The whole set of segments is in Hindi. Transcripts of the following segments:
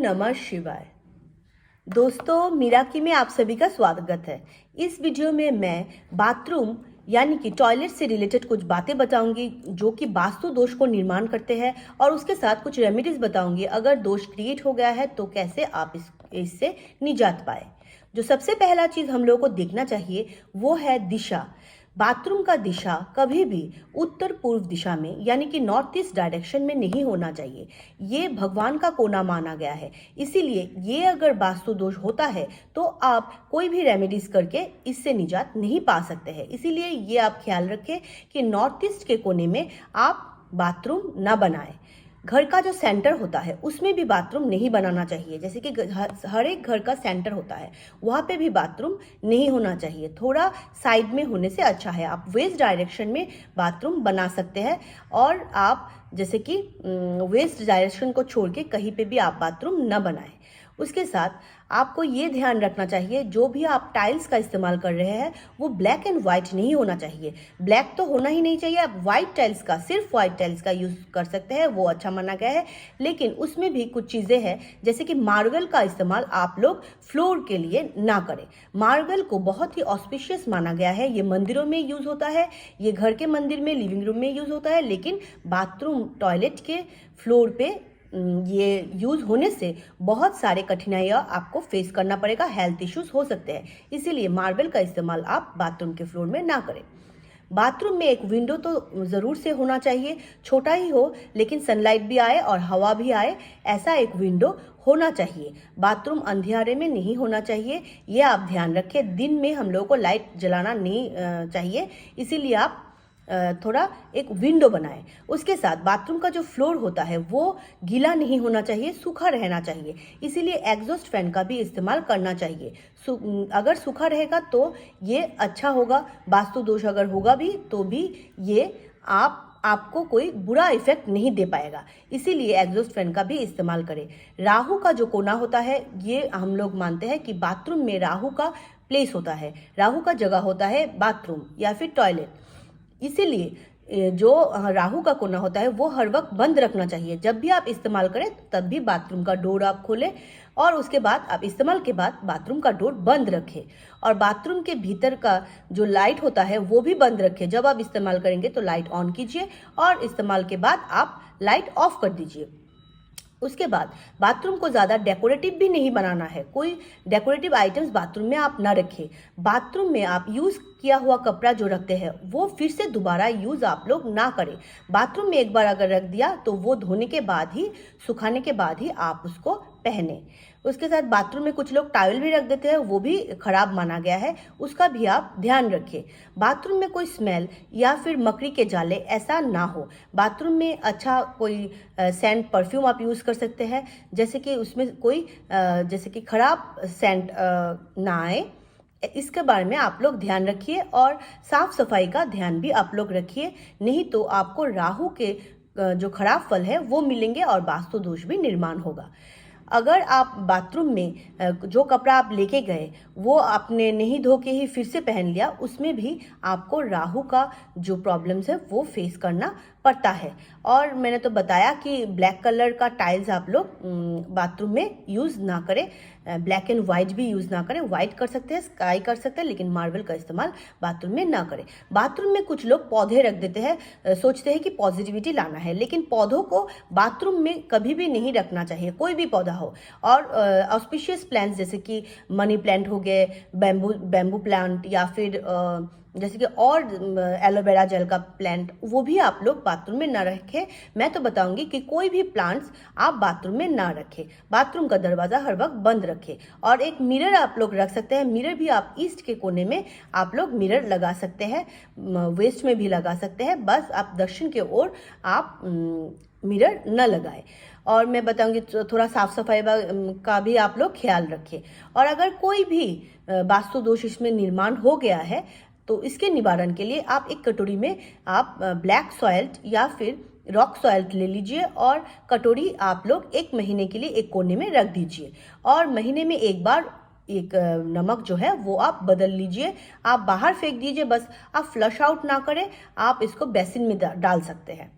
नमः शिवाय। दोस्तों, मीराकी में आप सभी का स्वागत है। इस वीडियो में मैं बाथरूम यानी कि टॉयलेट से रिलेटेड कुछ बातें बताऊंगी जो कि वास्तु दोष को निर्माण करते हैं और उसके साथ कुछ रेमेडीज बताऊंगी। अगर दोष क्रिएट हो गया है तो कैसे आप इससे निजात पाए। जो सबसे पहला चीज हम लोगों को देखना चाहिए वो है दिशा। बाथरूम का दिशा कभी भी उत्तर पूर्व दिशा में यानी कि नॉर्थ ईस्ट डायरेक्शन में नहीं होना चाहिए। ये भगवान का कोना माना गया है, इसीलिए ये अगर वास्तु दोष होता है तो आप कोई भी रेमेडीज करके इससे निजात नहीं पा सकते हैं। इसीलिए ये आप ख्याल रखें कि नॉर्थ ईस्ट के कोने में आप बाथरूम ना बनाएं। घर का जो सेंटर होता है उसमें भी बाथरूम नहीं बनाना चाहिए। जैसे कि हर एक घर का सेंटर होता है, वहाँ पे भी बाथरूम नहीं होना चाहिए। थोड़ा साइड में होने से अच्छा है। आप वेस्ट डायरेक्शन में बाथरूम बना सकते हैं और आप जैसे कि वेस्ट डायरेक्शन को छोड़ के कहीं पे भी आप बाथरूम न बनाएं। उसके साथ आपको ये ध्यान रखना चाहिए, जो भी आप टाइल्स का इस्तेमाल कर रहे हैं वो ब्लैक एंड वाइट नहीं होना चाहिए। ब्लैक तो होना ही नहीं चाहिए। आप वाइट टाइल्स का, सिर्फ वाइट टाइल्स का यूज़ कर सकते हैं, वो अच्छा माना गया है। लेकिन उसमें भी कुछ चीज़ें हैं, जैसे कि मार्बल का इस्तेमाल आप लोग फ्लोर के लिए ना करें। मार्बल को बहुत ही ऑस्पिशियस माना गया है। ये मंदिरों में यूज़ होता है, ये घर के मंदिर में लिविंग रूम में यूज़ होता है, लेकिन बाथरूम टॉयलेट के फ्लोर पे ये यूज होने से बहुत सारे कठिनाइयाँ आपको फेस करना पड़ेगा, हेल्थ इश्यूज हो सकते हैं। इसीलिए मार्बल का इस्तेमाल आप बाथरूम के फ्लोर में ना करें। बाथरूम में एक विंडो तो ज़रूर से होना चाहिए, छोटा ही हो लेकिन सनलाइट भी आए और हवा भी आए, ऐसा एक विंडो होना चाहिए। बाथरूम अंधियारे में नहीं होना चाहिए, ये आप ध्यान रखें। दिन में हम लोगों को लाइट जलाना नहीं चाहिए, इसीलिए आप थोड़ा एक विंडो बनाएं। उसके साथ बाथरूम का जो फ्लोर होता है वो गीला नहीं होना चाहिए, सूखा रहना चाहिए। इसीलिए एग्जॉस्ट फैन का भी इस्तेमाल करना चाहिए। अगर सूखा रहेगा तो ये अच्छा होगा। वास्तु दोष अगर होगा भी तो भी ये आपको कोई बुरा इफेक्ट नहीं दे पाएगा। इसीलिए एग्जॉस्ट फैन का भी इस्तेमाल करें। राहु का जो कोना होता है, ये हम लोग मानते हैं कि बाथरूम में राहु का प्लेस होता है, राहु का जगह होता है बाथरूम या फिर टॉयलेट। इसीलिए जो राहु का कोना होता है वो हर वक्त बंद रखना चाहिए। जब भी आप इस्तेमाल करें तब भी बाथरूम का डोर आप खोलें और उसके बाद आप इस्तेमाल के बाद बाथरूम का डोर बंद रखें। और बाथरूम के भीतर का जो लाइट होता है वो भी बंद रखें। जब आप इस्तेमाल करेंगे तो लाइट ऑन कीजिए और इस्तेमाल के बाद आप लाइट ऑफ कर दीजिए। उसके बाद बाथरूम को ज़्यादा डेकोरेटिव भी नहीं बनाना है। कोई डेकोरेटिव आइटम्स बाथरूम में आप ना रखें। बाथरूम में आप यूज़ किया हुआ कपड़ा जो रखते हैं वो फिर से दोबारा यूज़ आप लोग ना करें। बाथरूम में एक बार अगर रख दिया तो वो धोने के बाद ही, सुखाने के बाद ही आप उसको पहने। उसके साथ बाथरूम में कुछ लोग टॉवल भी रख देते हैं, वो भी खराब माना गया है, उसका भी आप ध्यान रखें। बाथरूम में कोई स्मेल या फिर मकड़ी के जाले ऐसा ना हो। बाथरूम में अच्छा कोई सेंट परफ्यूम आप यूज़ कर सकते हैं, जैसे कि उसमें कोई जैसे कि खराब सेंट ना आए। इसके बारे में आप लोग ध्यान रखिए और साफ सफाई का ध्यान भी आप लोग रखिए, नहीं तो आपको राहु के जो खराब फल है वो मिलेंगे और वास्तु दोष भी निर्माण होगा। अगर आप बाथरूम में जो कपड़ा आप लेके गए वो आपने नहीं धो के ही फिर से पहन लिया, उसमें भी आपको राहु का जो प्रॉब्लम्स है वो फेस करना पड़ता है। और मैंने तो बताया कि ब्लैक कलर का टाइल्स आप लोग बाथरूम में यूज़ ना करें। ब्लैक एंड वाइट भी यूज़ ना करें। वाइट कर सकते हैं, स्काई कर सकते हैं, लेकिन मार्बल का इस्तेमाल बाथरूम में ना करें। बाथरूम में कुछ लोग पौधे रख देते हैं, सोचते हैं कि पॉजिटिविटी लाना है, लेकिन पौधों को बाथरूम में कभी भी नहीं रखना चाहिए, कोई भी पौधा हो। और ऑस्पिशियस प्लांट्स जैसे कि मनी प्लांट हो गए, बैम्बू प्लांट या फिर जैसे कि और एलोवेरा जेल का प्लांट, वो भी आप लोग बाथरूम में ना रखें। मैं तो बताऊंगी कि कोई भी प्लांट्स आप बाथरूम में ना रखें। बाथरूम का दरवाज़ा हर वक्त बंद रखें। और एक मिरर आप लोग रख सकते हैं। मिरर भी आप ईस्ट के कोने में आप लोग मिरर लगा सकते हैं, वेस्ट में भी लगा सकते हैं। बस आप दक्षिण की ओर आप मिरर न लगाएं। और मैं बताऊंगी थोड़ा साफ सफाई का भी आप लोग ख्याल रखें। और अगर कोई भी वास्तु दोष इसमें निर्माण हो गया है तो इसके निवारण के लिए आप एक कटोरी में आप ब्लैक सॉइल्ट या फिर रॉक सॉइल्ट ले लीजिए और कटोरी आप लोग 1 महीने के लिए एक कोने में रख दीजिए। और महीने में एक बार एक नमक जो है वो आप बदल लीजिए। आप बाहर फेंक दीजिए, बस आप फ्लश आउट ना करें, आप इसको बेसिन में डाल सकते हैं।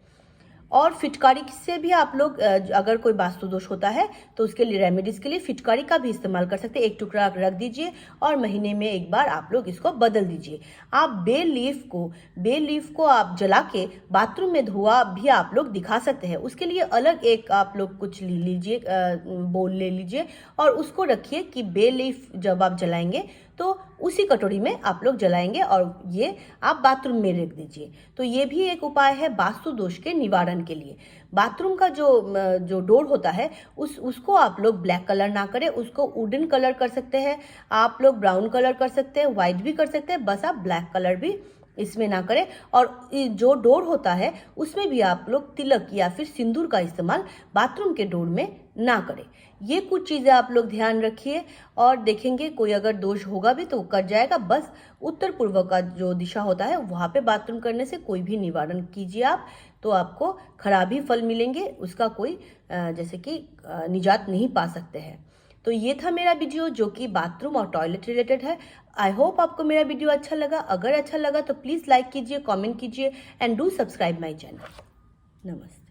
और फिटकारी से भी आप लोग अगर कोई वास्तु दोष होता है तो उसके लिए रेमेडीज के लिए फिटकारी का भी इस्तेमाल कर सकते हैं। एक टुकड़ा रख दीजिए और महीने में एक बार आप लोग इसको बदल दीजिए। आप बे लीफ को आप जला के बाथरूम में धुआं भी आप लोग दिखा सकते हैं। उसके लिए अलग एक आप लोग कुछ ले लीजिए, बोल ले लीजिए और उसको रखिए कि बे लीफ जब आप जलाएंगे तो उसी कटोरी में आप लोग जलाएंगे और ये आप बाथरूम में रख दीजिए। तो ये भी एक उपाय है वास्तु दोष के निवारण के लिए। बाथरूम का जो डोर होता है उसको आप लोग ब्लैक कलर ना करें, उसको वुडन कलर कर सकते हैं, आप लोग ब्राउन कलर कर सकते हैं, व्हाइट भी कर सकते हैं, बस आप ब्लैक कलर भी इसमें ना करें। और जो डोर होता है उसमें भी आप लोग तिलक या फिर सिंदूर का इस्तेमाल बाथरूम के डोर में ना करें। ये कुछ चीज़ें आप लोग ध्यान रखिए और देखेंगे कोई अगर दोष होगा भी तो कट जाएगा। बस उत्तर पूर्व का जो दिशा होता है वहाँ पे बाथरूम करने से कोई भी निवारण कीजिए आप, तो आपको खराब ही फल मिलेंगे, उसका कोई जैसे कि निजात नहीं पा सकते हैं। तो ये था मेरा वीडियो जो कि बाथरूम और टॉयलेट रिलेटेड है। आई होप आपको मेरा वीडियो अच्छा लगा। अगर अच्छा लगा तो प्लीज़ लाइक कीजिए, कमेंट कीजिए and do subscribe my channel. नमस्ते।